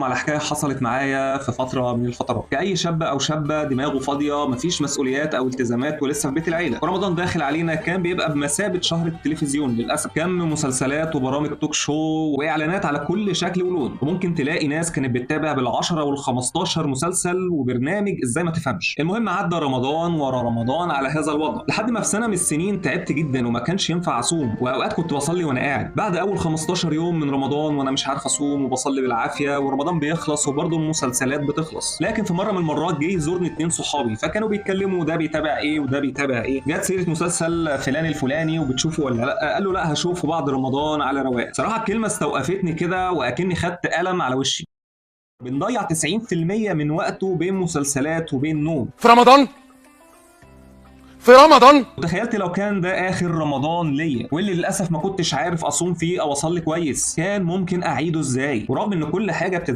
على حكايه حصلت معايا في فتره من الفترات. كأي شاب او شابه دماغه فاضيه، مفيش مسؤوليات او التزامات، ولسه في بيت العيله، ورمضان داخل علينا كان بيبقى بمثابه شهر التلفزيون للاسف. كم مسلسلات وبرامج توك شو واعلانات على كل شكل ولون، وممكن تلاقي ناس كانت بتتابع بال10 وال15 مسلسل وبرنامج ازاي ما تفهمش. المهم عدى رمضان ورا رمضان على هذا الوضع، لحد ما في سنه من السنين تعبت جدا وما كانش ينفع اصوم، واوقات كنت بصلي وانا قاعد بعد اول 15 يوم من رمضان وانا مش عارف اصوم وبصلي بالعافيه، ورمضان بيخلص وبرضه المسلسلات بتخلص. لكن في مره من المرات جه يزورني اتنين صحابي، فكانوا بيتكلموا ده بيتابع ايه وده بيتابع ايه، جت سيره مسلسل فلان الفلاني وبتشوفه ولا لا، قال له لا هشوفه بعد رمضان على رواق. صراحه الكلمه استوقفتني كده واكني خدت قلم على وشي. بنضيع 90% من وقته بين مسلسلات وبين نوم. في رمضان وتخيلت لو كان ده اخر رمضان ليا، واللي للاسف ما كنتش عارف اصوم فيه او اصلي كويس، كان ممكن اعيده ازاي؟ ورغم ان كل حاجه بتتذاع